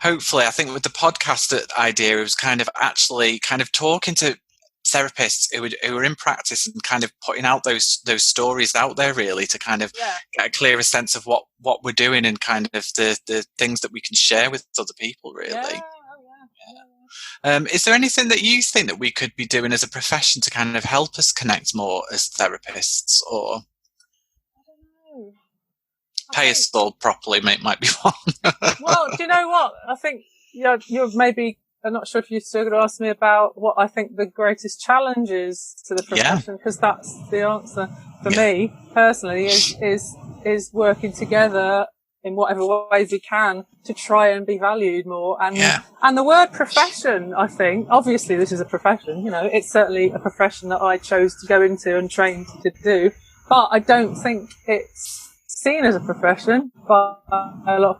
hopefully, I think with the podcast idea, it was kind of actually kind of talking to therapists who are in practice and kind of putting out those stories out there, really, to kind of get a clearer sense of what we're doing and kind of the things that we can share with other people, really. Is there anything that you think that we could be doing as a profession to kind of help us connect more as therapists, or pay us all properly might be one? Well, do you know what? I think you're maybe, I'm not sure if you're still going to ask me about what I think the greatest challenge is to the profession, because that's the answer for me personally, is working together in whatever ways we can to try and be valued more. And the word profession, I think, obviously this is a profession, it's certainly a profession that I chose to go into and train to do, but I don't think it's seen as a profession by a lot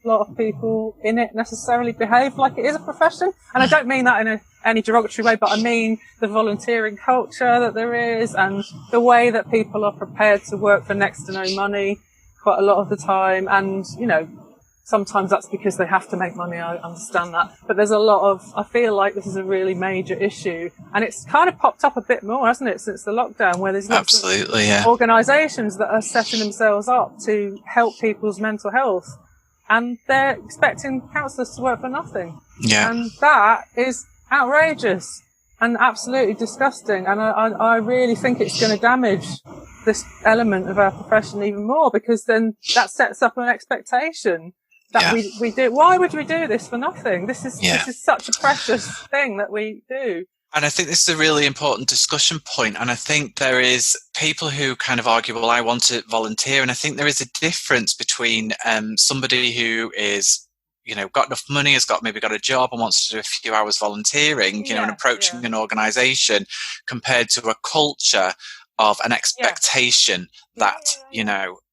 of people in it necessarily behave like it is a profession. And I don't mean that in any derogatory way, but I mean the volunteering culture that there is and the way that people are prepared to work for next to no money quite a lot of the time. And, sometimes that's because they have to make money. I understand that. But there's I feel like this is a really major issue. And it's kind of popped up a bit more, hasn't it, since the lockdown, where there's lots of organisations that are setting themselves up to help people's mental health. And they're expecting counsellors to work for nothing. Yeah. And that is outrageous and absolutely disgusting. And I really think it's going to damage this element of our profession even more, because then that sets up an expectation that we do. Why would we do this for nothing? This is such a precious thing that we do. And I think this is a really important discussion point. And I think there is people who kind of argue, well, I want to volunteer. And I think there is a difference between somebody who is, got enough money, has maybe got a job and wants to do a few hours volunteering, and approaching an organisation, compared to a culture of an expectation that,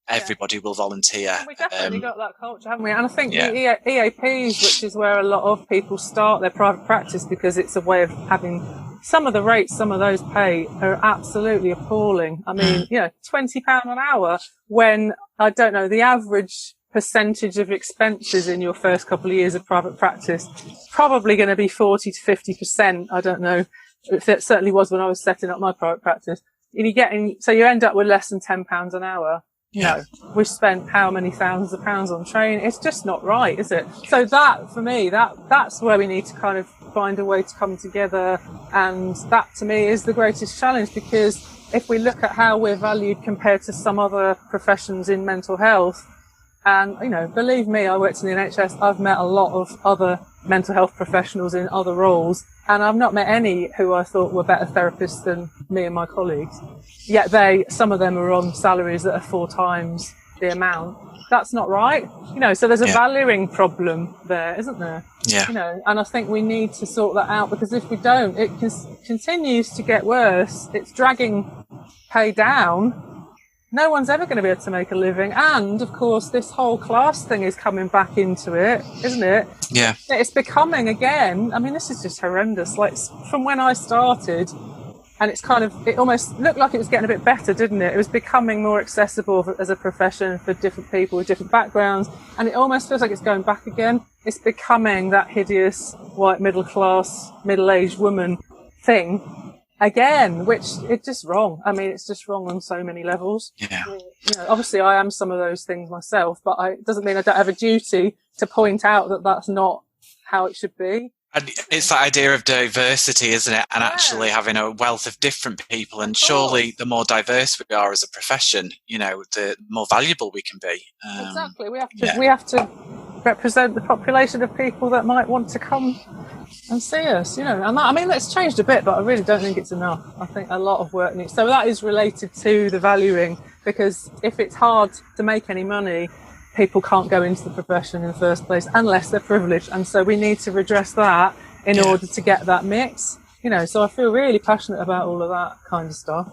everybody will volunteer. And we definitely got that culture, haven't we? And I think the EAPs, which is where a lot of people start their private practice, because it's a way of having some of the rates, some of those pay are absolutely appalling. I mean, £20 an hour, when, I don't know, the average percentage of expenses in your first couple of years of private practice probably going to be 40 to 50%. I don't know. It certainly was when I was setting up my private practice. So you end up with less than £10 an hour. We've spent how many thousands of pounds on training? It's just not right, is it? So that, for me, that's where we need to kind of find a way to come together. And that, to me, is the greatest challenge, because if we look at how we're valued compared to some other professions in mental health, and, believe me, I worked in the NHS, I've met a lot of other mental health professionals in other roles, and I've not met any who I thought were better therapists than me and my colleagues. Yet some of them are on salaries that are 4 times the amount. That's not right. So there's a valuing problem there, isn't there? Yeah. And I think we need to sort that out, because if we don't, it continues to get worse. It's dragging pay down. No one's ever going to be able to make a living. And, of course, this whole class thing is coming back into it, isn't it? Yeah. It's becoming, again, I mean, this is just horrendous. Like, from when I started, and it almost looked like it was getting a bit better, didn't it? It was becoming more accessible as a profession for different people with different backgrounds. And it almost feels like it's going back again. It's becoming that hideous white middle-class, middle-aged woman thing again, which it's just wrong. I mean, it's just wrong on so many levels. Yeah. Obviously I am some of those things myself, but it doesn't mean I don't have a duty to point out that that's not how it should be. And it's that idea of diversity, isn't it? And actually having a wealth of different people. And surely the more diverse we are as a profession, the more valuable we can be. Exactly. We have to represent the population of people that might want to come and see us, and that, I mean, that's changed a bit, but I really don't think it's enough. I think a lot of work needs. So that is related to the valuing, because if it's hard to make any money, people can't go into the profession in the first place unless they're privileged. And so we need to redress that in order to get that mix, so I feel really passionate about all of that kind of stuff.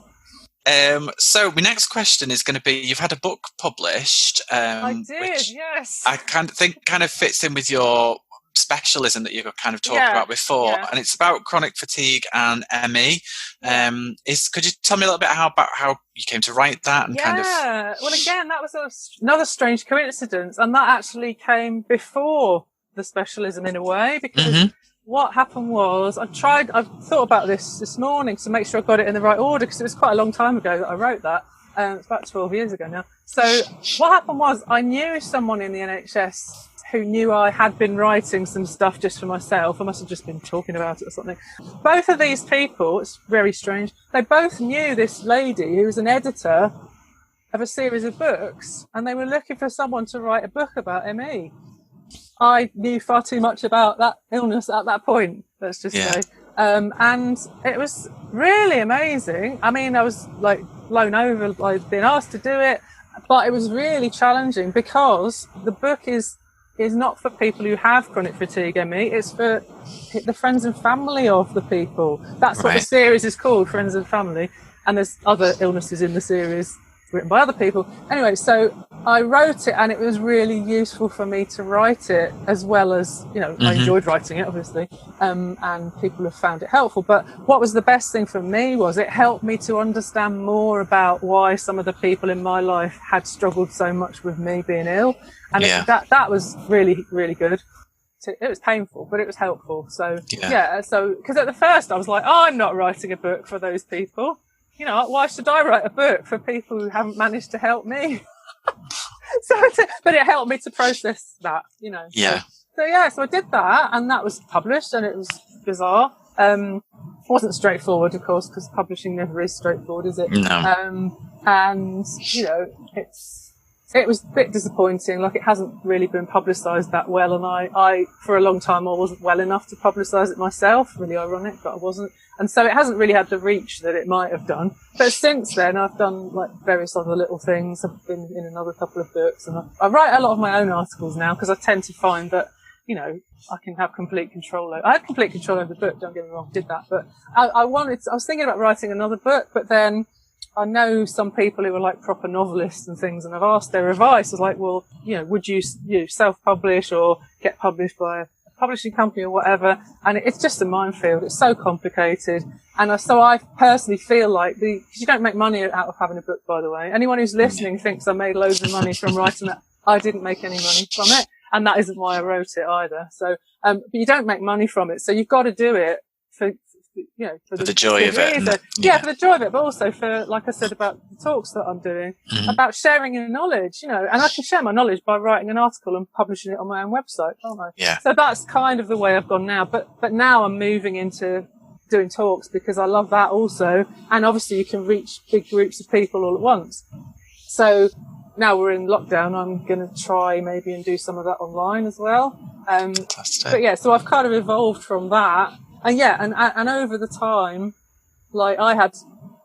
So my next question is going to be, you've had a book published. I did, which yes. I think kind of fits in with your specialism that you kind of talked about before, and it's about chronic fatigue and ME. Could you tell me a little bit about how you came to write that? And well, again, that was another strange coincidence, and that actually came before the specialism in a way, because what happened was I thought about this morning to make sure I got it in the right order, because it was quite a long time ago that I wrote that. It's about 12 years ago now. So what happened was I knew someone in the NHS who knew I had been writing some stuff just for myself. I must have just been talking about it or something. Both of these people, it's very strange, they both knew this lady who was an editor of a series of books, and they were looking for someone to write a book about ME. I knew far too much about that illness at that point, let's just say. And it was really amazing. I mean, I was like blown over by being asked to do it, but it was really challenging because the book is not for people who have chronic fatigue ME, it's for the friends and family of the people. That's what the series is called, Friends and Family. And there's other illnesses in the series written by other people. Anyway, so I wrote it, and it was really useful for me to write it, as well as, I enjoyed writing it, obviously, and people have found it helpful. But what was the best thing for me was it helped me to understand more about why some of the people in my life had struggled so much with me being ill. And that was really, really good. It was painful, but it was helpful. So, because at the first I was like, I'm not writing a book for those people. Why should I write a book for people who haven't managed to help me? But it helped me to process that, So I did that, and that was published, and it was bizarre. It wasn't straightforward, of course, because publishing never is straightforward, is it? No. And, it was a bit disappointing. Like, it hasn't really been publicised that well, and I for a long time I wasn't well enough to publicise it myself. Really ironic, but I wasn't. And so it hasn't really had the reach that it might have done. But since then, I've done like various other little things. I've been in another couple of books, and I write a lot of my own articles now, because I tend to find that, I can have complete control over. I had complete control over the book, don't get me wrong, did that. But I was thinking about writing another book, but then I know some people who are like proper novelists and things, and I've asked their advice. I was like, well, would you self-publish or get published by a publishing company or whatever? And it's just a minefield. It's so complicated. And so I personally feel like because you don't make money out of having a book, by the way. Anyone who's listening thinks I made loads of money from writing that. I didn't make any money from it. And that isn't why I wrote it either. So, but you don't make money from it. So you've got to do it for the joy of it. For the joy of it, but also for, like I said, about the talks that I'm doing, about sharing your knowledge, and I can share my knowledge by writing an article and publishing it on my own website, can't I? Yeah. So that's kind of the way I've gone now, but now I'm moving into doing talks, because I love that also. And obviously you can reach big groups of people all at once. So now we're in lockdown, I'm going to try maybe and do some of that online as well. But so I've kind of evolved from that. And over the time, like I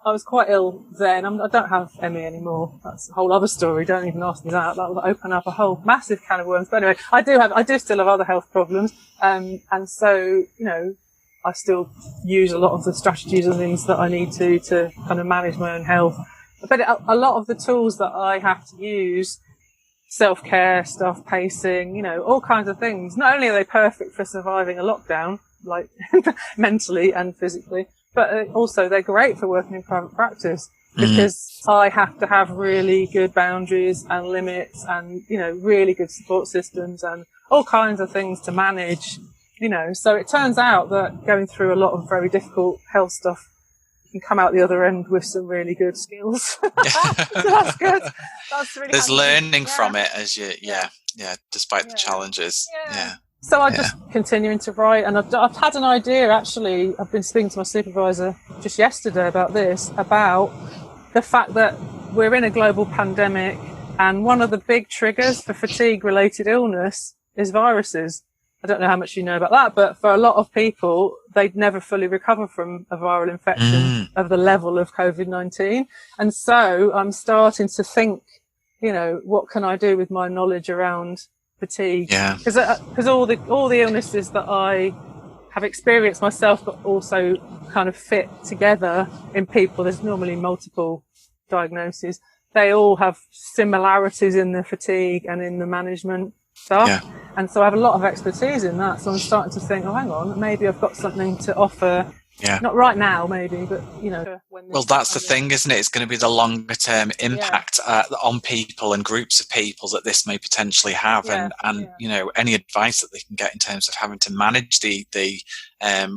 was quite ill then. I don't have ME anymore. That's a whole other story. Don't even ask me that. That will open up a whole massive can of worms. But anyway, I do still have other health problems. And so, I still use a lot of the strategies and things that I need to kind of manage my own health. But a lot of the tools that I have to use, self-care stuff, pacing, all kinds of things. Not only are they perfect for surviving a lockdown, like mentally and physically, but also they're great for working in private practice, because I have to have really good boundaries and limits and, really good support systems and all kinds of things to manage, So it turns out that going through a lot of very difficult health stuff, you can come out the other end with some really good skills. So that's good. That's really There's learning from it as despite the challenges. Yeah. So I'm just continuing to write, and I've had an idea, actually. I've been speaking to my supervisor just yesterday about the fact that we're in a global pandemic, and one of the big triggers for fatigue-related illness is viruses. I don't know how much you know about that, but for a lot of people, they'd never fully recover from a viral infection of the level of COVID-19. And so I'm starting to think, what can I do with my knowledge around fatigue? Yeah. Because all the illnesses that I have experienced myself, but also kind of fit together in people, there's normally multiple diagnoses. They all have similarities in the fatigue and in the management stuff. Yeah. And so I have a lot of expertise in that. So I'm starting to think, hang on, maybe I've got something to offer Yeah. Not right now, maybe, but Well, that's the thing, isn't it? It's going to be the longer term impact on people and groups of people that this may potentially have, and any advice that they can get in terms of having to manage the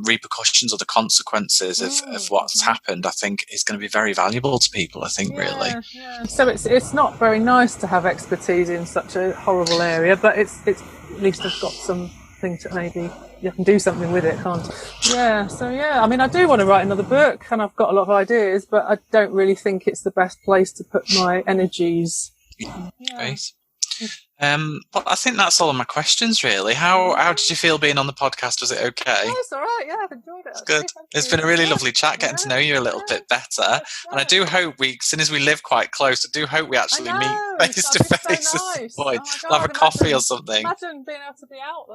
repercussions or the consequences of what's happened, I think is going to be very valuable to people. I think really. Yeah. So it's not very nice to have expertise in such a horrible area, but it's at least I've got something to maybe. You can do something with it, can't you? Yeah, so I mean, I do want to write another book, and I've got a lot of ideas, but I don't really think it's the best place to put my energies. Great. Well, I think that's all of my questions, really. How did you feel being on the podcast? Was it okay? Yeah, it's all right. Yeah, I've enjoyed it. It's good. It's been a really lovely chat, getting to know you a little bit better. And I do hope soon as we live quite close, I do hope we actually meet face to face at some point. We'll have a coffee or something. Imagine being able to be out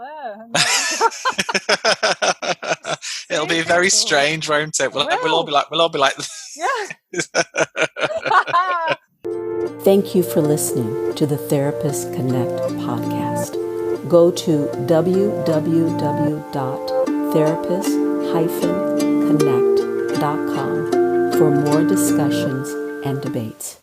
there. It'll be very strange, won't it? We'll all be like. Yeah. Thank you for listening to the Therapist Connect podcast. Go to www.therapist-connect.com for more discussions and debates.